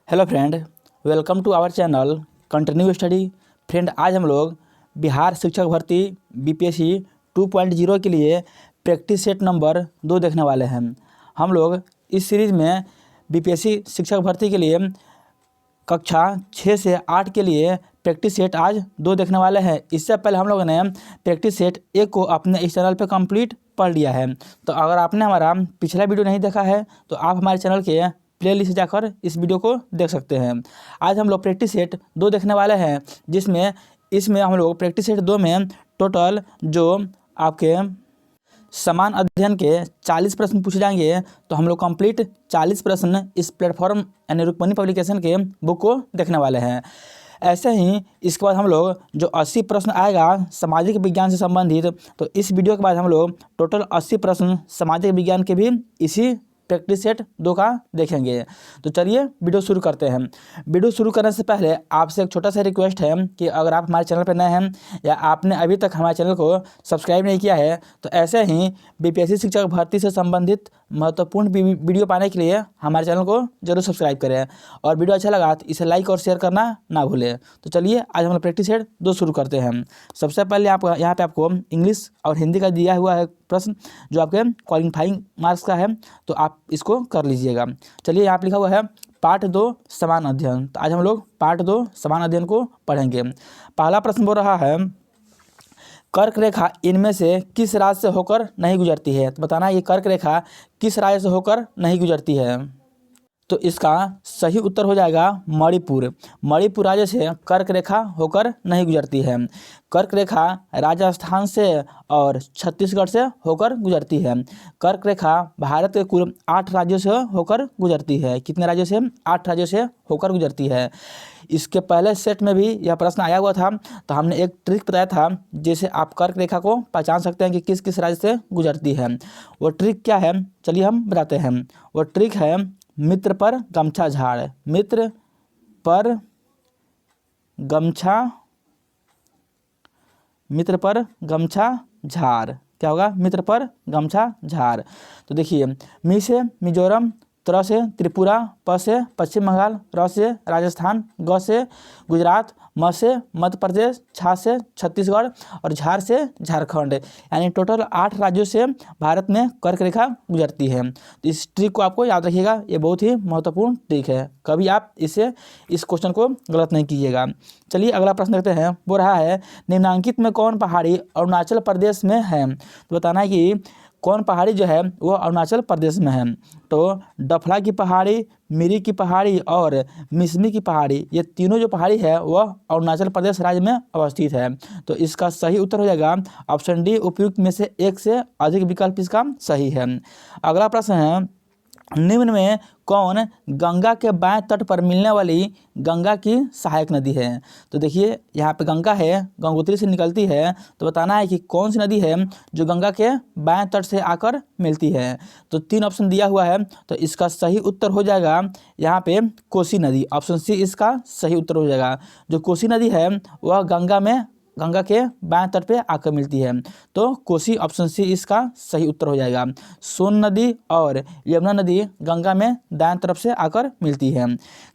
Hello friend, welcome to our channel continue study. Friend, आज हम लोग बिहार शिक्षक भर्ती बीपीएससी 2.0 के लिए प्रैक्टिस सेट नंबर 2 देखने वाले हैं। हम लोग इस सीरीज़ में बीपीएससी शिक्षक भर्ती के लिए कक्षा 6 से 8 के लिए प्रैक्टिस सेट आज 2 देखने वाले हैं। इससे पहले हम लोगों ने प्रैक्टिस सेट 1 को अपने इस चैनल पर कंप्लीट पढ़ लिया है। तो अगर आपने हमारा पिछला वीडियो नहीं देखा है तो आप हमारे चैनल के प्लेलिस्ट से जाकर इस वीडियो को देख सकते हैं। आज हम लोग प्रैक्टिस सेट 2 देखने वाले हैं, जिसमें इसमें हम लोग प्रैक्टिस सेट 2 में टोटल जो आपके समान अध्ययन के 40 प्रश्न पूछे जाएंगे। तो हम लोग कंप्लीट 40 प्रश्न इस प्लेटफॉर्म यानी रुक्मणी पब्लिकेशन के बुक को देखने वाले हैं। ऐसे ही इसके बाद हम लोग जो 80 प्रश्न आएगा सामाजिक विज्ञान से संबंधित, तो इस वीडियो के बाद हम लोग टोटल 80 प्रश्न सामाजिक विज्ञान के भी इसी प्रैक्टिस सेट 2 का देखेंगे। तो चलिए वीडियो शुरू करते हैं। वीडियो शुरू करने से पहले आपसे एक छोटा सा रिक्वेस्ट है कि अगर आप हमारे चैनल पर नए हैं या आपने अभी तक हमारे चैनल को सब्सक्राइब नहीं किया है तो ऐसे ही बीपीएससी शिक्षक भर्ती से संबंधित महत्वपूर्ण वीडियो पाने के लिए हमारे चैनल को जरूर सब्सक्राइब करें और वीडियो अच्छा लगा तो इसे लाइक और शेयर करना ना भूलें। तो चलिए आज हम लोग प्रैक्टिस सेट 2 शुरू करते हैं। सबसे पहले आप यहाँ पे आपको इंग्लिश और हिंदी का दिया हुआ है प्रश्न जो आपके क्वालिफाइंग मार्क्स का है, तो आप इसको कर लीजिएगा। चलिए यहाँ पे लिखा हुआ है पार्ट 2 समान अध्ययन। तो आज हम लोग पार्ट 2 समान अध्ययन को पढ़ेंगे। पहला प्रश्न बोल रहा है कर्क रेखा इनमें से किस राज्य से होकर नहीं गुजरती है। तो बताना ये कर्क रेखा किस राज्य से होकर नहीं गुजरती है। तो इसका सही उत्तर हो जाएगा मणिपुर। मणिपुर राज्य से कर्क रेखा होकर नहीं गुजरती है। कर्क रेखा राजस्थान से और छत्तीसगढ़ से होकर गुजरती है। कर्क रेखा भारत के कुल 8 राज्यों से होकर गुजरती है। कितने राज्यों से? 8 राज्यों से होकर गुजरती है। इसके पहले सेट में भी यह प्रश्न आया हुआ था, तो हमने एक ट्रिक बताया था जैसे आप कर्क रेखा को पहचान सकते हैं कि किस किस राज्य से गुजरती है। वो ट्रिक क्या है चलिए हम बताते हैं। वो ट्रिक है मित्र पर गमछा झाड़। मित्र पर गमछा, मित्र पर गमछा झाड़। क्या होगा? मित्र पर गमछा झाड़। तो देखिए मी से मिजोरम, त्र से त्रिपुरा, प से पश्चिम बंगाल, र से राजस्थान, ग से गुजरात, म से मध्य प्रदेश, छ से छत्तीसगढ़ और झार से झारखंड, यानी टोटल 8 राज्यों से भारत में कर्क रेखा गुजरती है। तो इस ट्रिक को आपको याद रखिएगा, ये बहुत ही महत्वपूर्ण ट्रिक है। कभी आप इस क्वेश्चन को गलत नहीं कीजिएगा। चलिए अगला प्रश्न देखते हैं। वो रहा है निम्नांकित में कौन पहाड़ी अरुणाचल प्रदेश में है। तो बताना है कि कौन पहाड़ी जो है वो अरुणाचल प्रदेश में है। तो डफला की पहाड़ी, मिरी की पहाड़ी और मिसमी की पहाड़ी, ये तीनों जो पहाड़ी है वह अरुणाचल प्रदेश राज्य में अवस्थित है। तो इसका सही उत्तर हो जाएगा ऑप्शन डी। उपयुक्त में से एक से अधिक विकल्प इसका सही है। अगला प्रश्न है निम्न में कौन गंगा के बाएं तट पर मिलने वाली गंगा की सहायक नदी है। तो देखिए यहाँ पे गंगा है, गंगोत्री से निकलती है। तो बताना है कि कौन सी नदी है जो गंगा के बाएं तट से आकर मिलती है। तो 3 ऑप्शन दिया हुआ है, तो इसका सही उत्तर हो जाएगा यहाँ पे कोसी नदी। ऑप्शन सी इसका सही उत्तर हो जाएगा। जो कोसी नदी है वह गंगा के बाएं तट पे आकर मिलती है। तो कोसी ऑप्शन सी इसका सही उत्तर हो जाएगा। सोन नदी और यमुना नदी गंगा में दाएं तरफ से आकर मिलती है।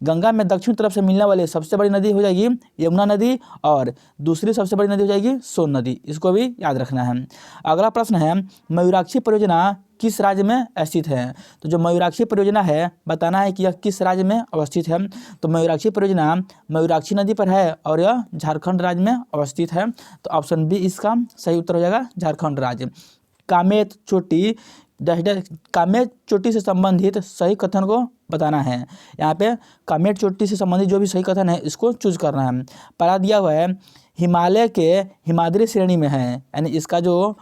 गंगा में दक्षिण तरफ से मिलने वाली सबसे बड़ी नदी हो जाएगी यमुना नदी और दूसरी सबसे बड़ी नदी हो जाएगी सोन नदी। इसको भी याद रखना है। अगला प्रश्न है मयूराक्षी परियोजना किस राज्य में स्थित है। तो जो मयूराक्षी परियोजना है बताना है कि यह किस राज्य में अवस्थित है। तो मयूराक्षी परियोजना मयूराक्षी नदी पर है और यह झारखंड राज्य में अवस्थित है। तो ऑप्शन बी इसका सही उत्तर हो जाएगा झारखंड राज्य। कामेत चोटी कामेत चोटी से संबंधित सही कथन को बताना है। यहाँ पे कामेत चोटी से संबंधित जो भी सही कथन है इसको चूज करना है। पहला दिया हुआ है हिमालय के हिमाद्री श्रेणी में है, यानी इसका जो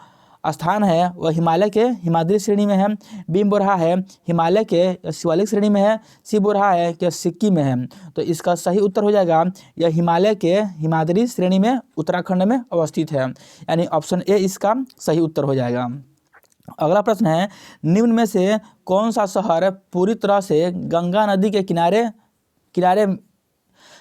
स्थान है वह हिमालय के हिमाद्री श्रेणी में है। बी बोल रहा है हिमालय के शिवालिक श्रेणी में है। सी बोल रहा है कि सिक्किम में है। तो इसका सही उत्तर हो जाएगा यह हिमालय के हिमाद्री श्रेणी में उत्तराखंड में अवस्थित है, यानी ऑप्शन ए इसका सही उत्तर हो जाएगा। अगला प्रश्न है निम्न में से कौन सा शहर पूरी तरह से गंगा नदी के किनारे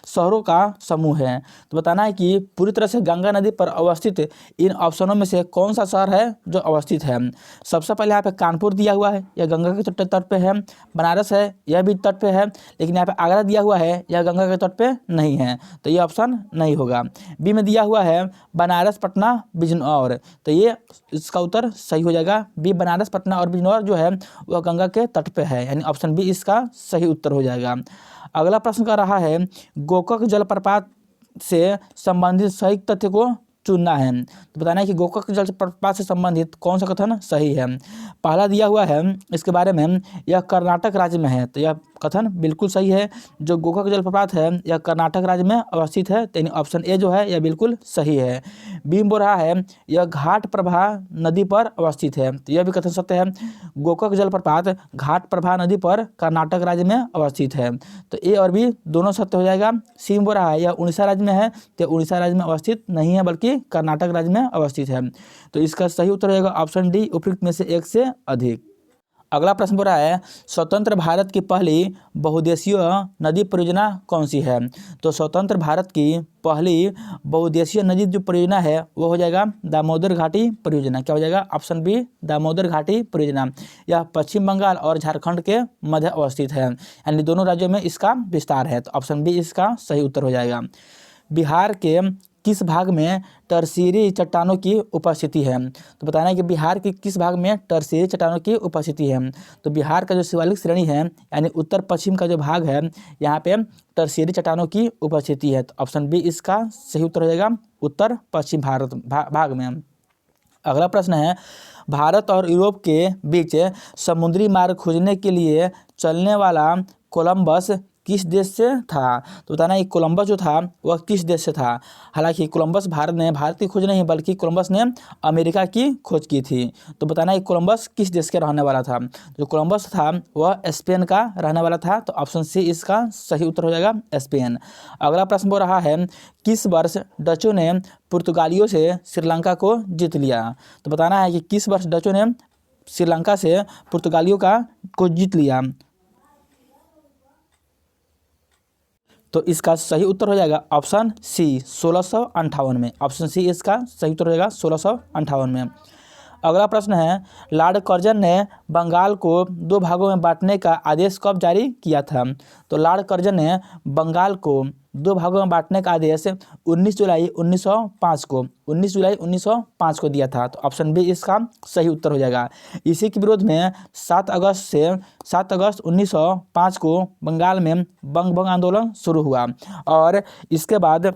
शहरों का समूह है। तो बताना है कि पूरी तरह से गंगा नदी पर अवस्थित इन ऑप्शनों में से कौन सा शहर है जो अवस्थित है। सबसे पहले यहाँ पे कानपुर दिया हुआ है, यह गंगा के तट पे है। बनारस है, यह भी तट पे है, लेकिन यहाँ पे आगरा दिया हुआ है, यह गंगा के तट पे नहीं है, तो ये ऑप्शन नहीं होगा। बी में दिया हुआ है बनारस, पटना, बिजनौर, तो ये इसका उत्तर सही हो जाएगा। बी बनारस, पटना और बिजनौर जो है वह गंगा के तट पे है, यानी ऑप्शन बी इसका सही उत्तर हो जाएगा। अगला प्रश्न कर रहा है गोकाक जलप्रपात से संबंधित सही तथ्य को चुनना है। तो बताना है कि गोकाक जलप्रपात से संबंधित कौन सा कथन सही है। पहला दिया हुआ है इसके बारे में, यह कर्नाटक राज्य में है, तो यह कथन बिल्कुल सही है। जो गोकाक जलप्रपात है यह कर्नाटक राज्य में अवस्थित है, यानी ऑप्शन ए जो है यह बिल्कुल सही है। बी बोल रहा है यह घाट प्रभा नदी पर अवस्थित है, तो यह भी कथन सत्य है। गोकाक जलप्रपात घाट प्रभा नदी पर कर्नाटक राज्य में अवस्थित है, तो ए और बी दोनों सत्य हो जाएगा। सी बोल रहा है यह उड़ीसा राज्य में है, तो उड़ीसा राज्य में अवस्थित नहीं है बल्कि कर्नाटक राज्य में अवस्थित है, तो इसका सही उत्तर रहेगा ऑप्शन डी, उपयुक्त में से एक से अधिक। अगला प्रश्न बोल रहा है स्वतंत्र भारत की पहली बहुउद्देशीय नदी परियोजना कौन सी है। तो स्वतंत्र भारत की पहली बहुउद्देशीय नदी जो परियोजना है वो हो जाएगा दामोदर घाटी परियोजना। क्या हो जाएगा, ऑप्शन बी दामोदर घाटी परियोजना। यह पश्चिम बंगाल और झारखंड के मध्य अवस्थित है, यानी दोनों राज्यों में इसका विस्तार है, तो ऑप्शन बी इसका सही उत्तर हो जाएगा। बिहार के किस भाग में टर्शीरी चट्टानों की उपस्थिति है। तो बताना है कि बिहार के किस भाग में टर्शीरी चट्टानों की उपस्थिति है। तो बिहार का जो शिवालिक श्रेणी है यानी उत्तर पश्चिम का जो भाग है यहाँ पे टर्शीरी चट्टानों की उपस्थिति है, तो ऑप्शन बी इसका सही उत्तर हो जाएगा, उत्तर पश्चिम भारत भाग में। अगला प्रश्न है भारत और यूरोप के बीच समुद्री मार्ग खोजने के लिए चलने वाला कोलंबस किस देश से था। तो बताना है कोलंबस जो था वह किस देश से था। हालांकि कोलंबस भारत की खोज नहीं बल्कि कोलंबस ने अमेरिका की खोज की थी। तो बताना है कोलंबस किस देश के रहने वाला था। जो कोलंबस था वह स्पेन का रहने वाला था, तो ऑप्शन सी इसका सही उत्तर हो जाएगा, स्पेन। अगला प्रश्न बोल रहा है किस वर्ष डचों ने पुर्तगालियों से श्रीलंका को जीत लिया। तो बताना है कि किस वर्ष डचों ने श्रीलंका से पुर्तगालियों को जीत लिया। तो इसका सही उत्तर हो जाएगा ऑप्शन सी 1658 में। ऑप्शन सी इसका सही उत्तर हो जाएगा 1658 में। अगला प्रश्न है लॉर्ड कर्जन ने बंगाल को दो भागों में बांटने का आदेश कब जारी किया था। तो लॉर्ड कर्जन ने बंगाल को दो भागों में बांटने का आदेश 19 जुलाई 1905 को दिया था, तो ऑप्शन बी इसका सही उत्तर हो जाएगा। इसी के विरोध में 7 अगस्त 1905 को बंगाल में बंग आंदोलन शुरू हुआ और इसके बाद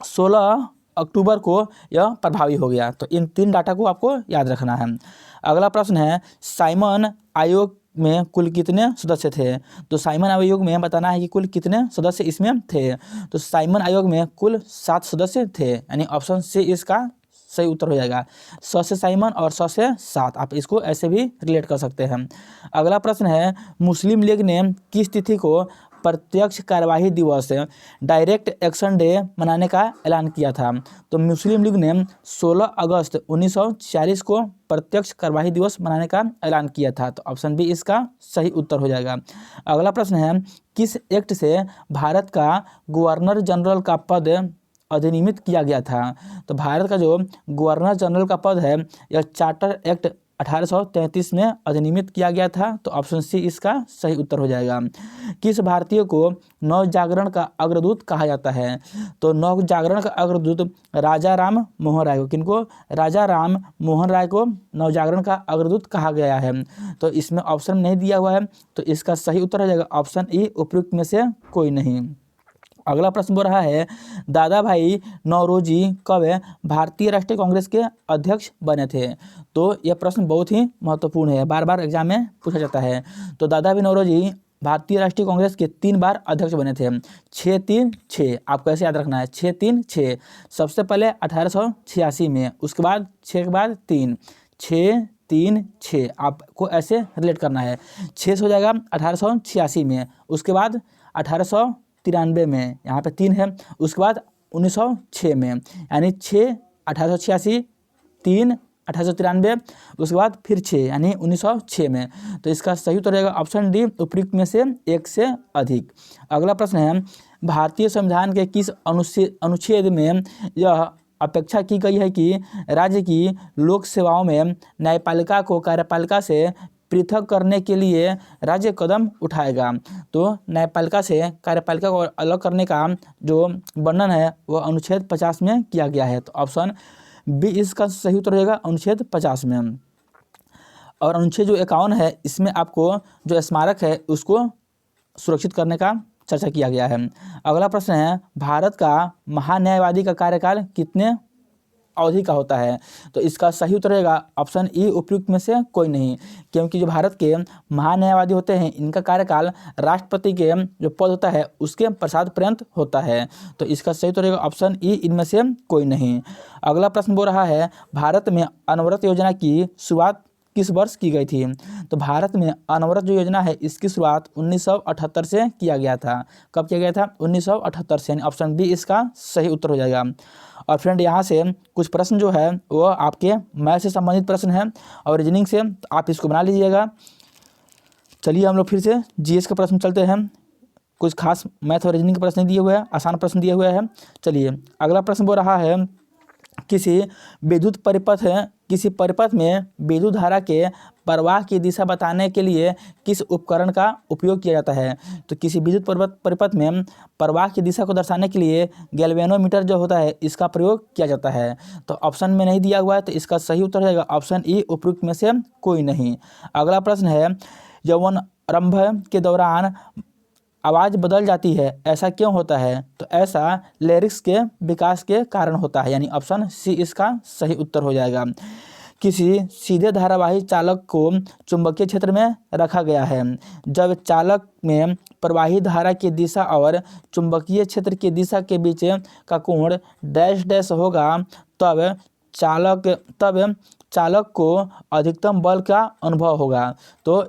16 अक्टूबर को यह प्रभावी हो गया। तो इन 3 डाटा को आपको याद रखना है। अगला प्रश्न है साइमन आयोग में कुल कितने सदस्य थे। तो साइमन आयोग में बताना है कि कुल कितने सदस्य इसमें थे। तो साइमन आयोग में कुल 7 सदस्य थे, यानी ऑप्शन सी इसका सही उत्तर हो जाएगा। 100 से साइमन और 100 से 7, आप इसको ऐसे भी रिलेट कर सकते हैं। अगला प्रश्न है मुस्लिम लीग ने किस तिथि को प्रत्यक्ष कार्यवाही दिवस डायरेक्ट एक्शन डे मनाने का ऐलान किया था। तो मुस्लिम लीग ने 16 अगस्त 1946 को प्रत्यक्ष कार्यवाही दिवस मनाने का ऐलान किया था, तो ऑप्शन बी इसका सही उत्तर हो जाएगा। अगला प्रश्न है किस एक्ट से भारत का गवर्नर जनरल का पद अधिनियमित किया गया था। तो भारत का जो गवर्नर जनरल का पद है यह चार्टर एक्ट 1833 में अधिनियमित किया गया था, तो ऑप्शन सी इसका सही उत्तर हो जाएगा। किस भारतीय को नवजागरण का अग्रदूत कहा जाता है। तो नवजागरण का अग्रदूत राजा राम मोहन राय को, किनको, राजा राम मोहन राय को नवजागरण का अग्रदूत कहा गया है। तो इसमें ऑप्शन नहीं दिया हुआ है, तो इसका सही उत्तर हो जाएगा ऑप्शन ई, उपयुक्त में से कोई नहीं। अगला प्रश्न बोल रहा है दादा भाई नौरोजी कब भारतीय राष्ट्रीय कांग्रेस के अध्यक्ष बने थे। तो यह प्रश्न बहुत ही महत्वपूर्ण है, बार बार एग्जाम में पूछा जाता है। तो दादा भाई नौरोजी भारतीय राष्ट्रीय कांग्रेस के 3 बार अध्यक्ष बने थे। 6-3-6 आपको ऐसे याद रखना है, 6-3-6। सबसे पहले 1886 में, उसके बाद 6 के बाद 3, 6-3-6 आपको ऐसे रिलेट करना है। 6 हो जाएगा 1886 में, उसके बाद 1893 में, यहाँ पे 3 है, उसके बाद 1906 में, यानी 6 1886, 3 1893, उसके बाद फिर 6 यानी 1906 में। तो इसका सही उत्तर रहेगा ऑप्शन डी, उपयुक्त में से एक से अधिक। अगला प्रश्न है, भारतीय संविधान के किस अनुच्छेद में यह अपेक्षा की गई है कि राज्य की लोक सेवाओं में न्यायपालिका को कार्यपालिका से पृथक करने के लिए राज्य कदम उठाएगा? तो न्यायपालिका से कार्यपालिका को अलग करने का जो वर्णन है वह अनुच्छेद 50 में किया गया है। तो ऑप्शन बी इसका सही उत्तर रहेगा अनुच्छेद 50 में। और अनुच्छेद जो 51 है इसमें आपको जो स्मारक है उसको सुरक्षित करने का चर्चा किया गया है। अगला प्रश्न है, भारत का महान्यायवादी का कार्यकाल कितने अवधि का होता है? तो इसका सही उत्तर रहेगा ऑप्शन ई, उपयुक्त में से कोई नहीं, क्योंकि जो भारत के महान्यायवादी होते हैं इनका कार्यकाल राष्ट्रपति के जो पद होता है उसके प्रसाद पर्यंत होता है। तो इसका सही उत्तर रहेगा ऑप्शन ई, इनमें से कोई नहीं। अगला प्रश्न बोल रहा है, भारत में अनवरत योजना की शुरुआत किस वर्ष की गई थी? तो भारत में अनवरत जो योजना है इसकी शुरुआत 1978 से किया गया था। कब किया गया था? 1978 से, यानी ऑप्शन बी इसका सही उत्तर हो जाएगा। और फ्रेंड यहाँ से कुछ प्रश्न जो है वो आपके मैथ से संबंधित प्रश्न है और रीजनिंग से, तो आप इसको बना लीजिएगा। चलिए हम लोग फिर से जीएस के प्रश्न चलते हैं। कुछ खास मैथ और रीजनिंग के प्रश्न दिए हुए हैं, आसान प्रश्न दिए हुए हैं। चलिए अगला प्रश्न बोल रहा है, किसी परिपथ में विद्युत धारा के प्रवाह की दिशा बताने के लिए किस उपकरण का उपयोग किया जाता है? तो किसी विद्युत परिपथ में प्रवाह की दिशा को दर्शाने के लिए गैल्वेनोमीटर जो होता है इसका प्रयोग किया जाता है। तो ऑप्शन में नहीं दिया हुआ है, तो इसका सही उत्तर रहेगा ऑप्शन ई, उपयुक्त में से कोई नहीं। अगला प्रश्न है, यौवनारंभ के दौरान आवाज़ बदल जाती है, ऐसा क्यों होता है? तो ऐसा लिरिक्स के विकास के कारण होता है, यानी ऑप्शन सी इसका सही उत्तर हो जाएगा। किसी सीधे धारावाही चालक को चुंबकीय क्षेत्र में रखा गया है। जब चालक में प्रवाही धारा की दिशा और चुंबकीय क्षेत्र की दिशा के बीच का कोण डैश डैश होगा, तब चालक को अधिकतम बल का अनुभव होगा। तो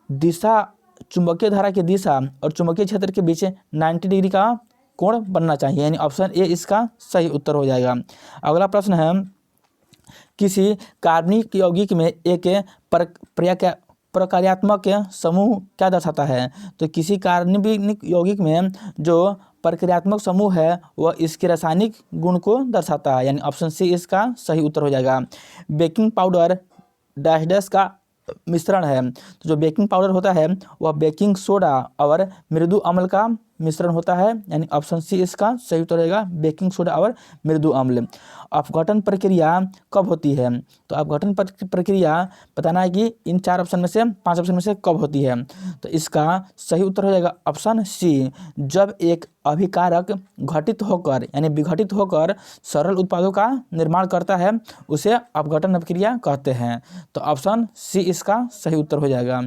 दिशा, चुंबकीय धारा की दिशा और चुंबकीय क्षेत्र के बीच 90 डिग्री का कोण बनना चाहिए, यानी ऑप्शन ए इसका सही उत्तर हो जाएगा। अगला प्रश्न है, किसी कार्बनिक यौगिक में एक प्रक्रियात्मक समूह क्या दर्शाता है? तो किसी कार्बनिक यौगिक में जो प्रक्रियात्मक समूह है वह इसके रासायनिक गुण को दर्शाता है, यानी ऑप्शन सी इसका सही उत्तर हो जाएगा। बेकिंग पाउडर डैश डैश का मिश्रण है। तो जो बेकिंग पाउडर होता है वह बेकिंग सोडा और मृदु अम्ल का मिश्रण होता है, यानी ऑप्शन सी इसका सही उत्तर रहेगा, बेकिंग सोडा और मृदु अम्ल। अपघटन प्रक्रिया कब होती है? तो अपघटन प्रक्रिया बताना है कि इन 4 ऑप्शन में से 5 ऑप्शन में से कब होती है। तो इसका सही उत्तर हो जाएगा ऑप्शन सी, जब एक अभिकारक घटित होकर यानी विघटित होकर सरल उत्पादों का निर्माण करता है उसे अपघटन प्रक्रिया कहते हैं। तो ऑप्शन सी इसका सही उत्तर हो जाएगा।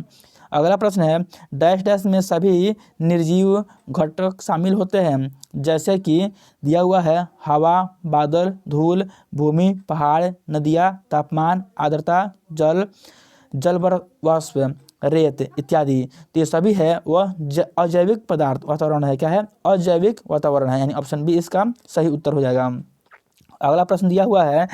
अगला प्रश्न है, डैश डैश में सभी निर्जीव घटक शामिल होते हैं, जैसे कि दिया हुआ है हवा, बादल, धूल, भूमि, पहाड़, नदियाँ, तापमान, आर्द्रता, जल वाष्प, रेत इत्यादि। तो ये सभी है वह अजैविक पदार्थ वातावरण है। क्या है? अजैविक वातावरण है, यानी ऑप्शन बी इसका सही उत्तर हो जाएगा। अगला प्रश्न दिया हुआ है,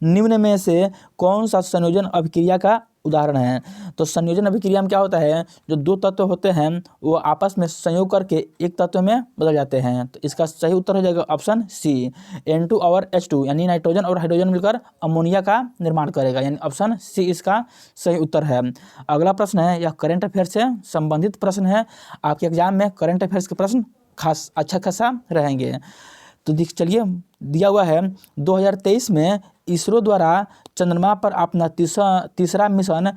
निम्न में से कौन सा संयोजन अभिक्रिया का उदाहरण है? तो संयोजन अभिक्रिया में क्या होता है, जो 2 तत्व होते हैं वो आपस में संयोग करके एक तत्व में बदल जाते हैं। तो इसका सही उत्तर हो जाएगा ऑप्शन सी, N2 और H2 यानी नाइट्रोजन और हाइड्रोजन मिलकर अमोनिया का निर्माण करेगा, यानी ऑप्शन सी इसका सही उत्तर है। अगला प्रश्न है, यह करंट अफेयर से संबंधित प्रश्न है। आपके एग्जाम में करंट अफेयर्स के प्रश्न अच्छा खासा रहेंगे। तो चलिए दिया हुआ है, 2023 में इसरो द्वारा चंद्रमा पर अपना तीसरा मिशन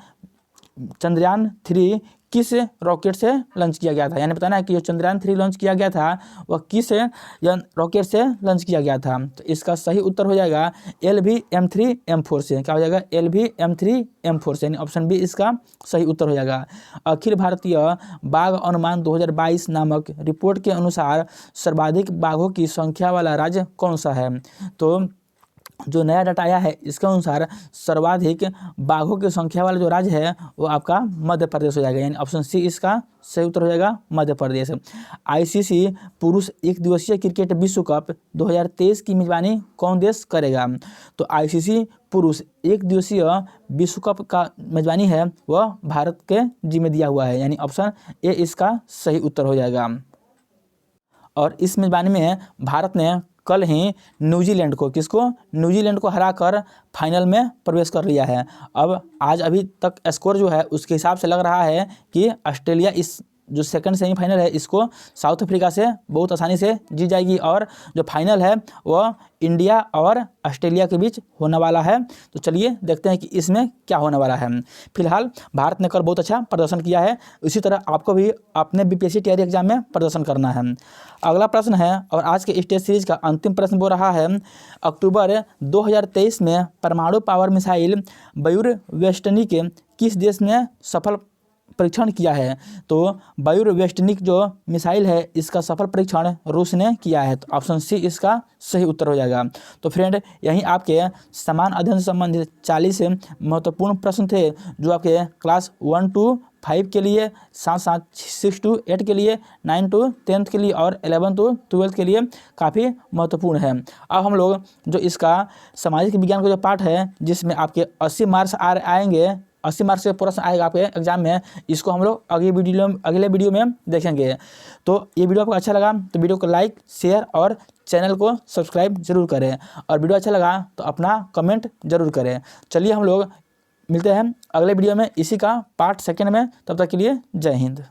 चंद्रयान 3 किस रॉकेट से लॉन्च किया गया था? यानी बताना है कि जो चंद्रयान 3 लॉन्च किया गया था वह किस रॉकेट से लॉन्च किया गया था। तो इसका सही उत्तर हो जाएगा LV-M3M4 से। क्या हो जाएगा? LV-M3M4 से, यानी ऑप्शन बी इसका सही उत्तर हो जाएगा। अखिल भारतीय बाघ अनुमान 2022 नामक रिपोर्ट के अनुसार सर्वाधिक बाघों की संख्या वाला राज्य कौन सा है? तो जो नया डाटा आया है इसके अनुसार सर्वाधिक बाघों की संख्या वाला जो राज्य है वो आपका मध्य प्रदेश हो जाएगा, यानी ऑप्शन सी इसका सही उत्तर हो जाएगा मध्य प्रदेश। आईसीसी पुरुष एक दिवसीय क्रिकेट विश्व कप 2023 की मेजबानी कौन देश करेगा? तो आईसीसी पुरुष एक दिवसीय विश्व कप का मेजबानी है वह भारत के जिम्मे दिया हुआ है, यानी ऑप्शन ए इसका सही उत्तर हो जाएगा। और इस मेजबानी में भारत ने कल ही न्यूजीलैंड को न्यूजीलैंड को हराकर फाइनल में प्रवेश कर लिया है। अब आज अभी तक स्कोर जो है उसके हिसाब से लग रहा है कि ऑस्ट्रेलिया इस जो सेकंड सेमीफाइनल है इसको साउथ अफ्रीका से बहुत आसानी से जीत जाएगी, और जो फाइनल है वह इंडिया और ऑस्ट्रेलिया के बीच होने वाला है। तो चलिए देखते हैं कि इसमें क्या होने वाला है। फिलहाल भारत ने कल बहुत अच्छा प्रदर्शन किया है, इसी तरह आपको भी अपने बीपीएससी टीआरई एग्जाम में प्रदर्शन करना है। अगला प्रश्न है, और आज के इस टेस्ट सीरीज का अंतिम प्रश्न वो रहा है, अक्टूबर 2023 में परमाणु पावर मिसाइल बयूर-वेस्टनिक के किस देश ने सफल परीक्षण किया है? तो बयूर-वेस्टनिक जो मिसाइल है इसका सफल परीक्षण रूस ने किया है, तो ऑप्शन सी इसका सही उत्तर हो जाएगा। तो फ्रेंड, यहीं आपके समान अध्ययन से संबंधित 40 महत्वपूर्ण प्रश्न थे जो आपके क्लास 1 to 5 के लिए, साथ साथ 6 to 8 के लिए, 9 to 10 के लिए और 11 to 12 के लिए काफ़ी महत्वपूर्ण है। अब हम लोग जो इसका सामाजिक विज्ञान का जो पाठ है जिसमें आपके 80 मार्क्स आएंगे, 80 मार्क्स के प्रश्न आएगा आपके एग्जाम में, इसको हम लोग अगले वीडियो में देखेंगे। तो ये वीडियो आपको अच्छा लगा तो वीडियो को लाइक, शेयर और चैनल को सब्सक्राइब जरूर करें, और वीडियो अच्छा लगा तो अपना कमेंट जरूर करें। चलिए हम लोग मिलते हैं अगले वीडियो में इसी का पार्ट 2 में, तब तक के लिए जय हिंद।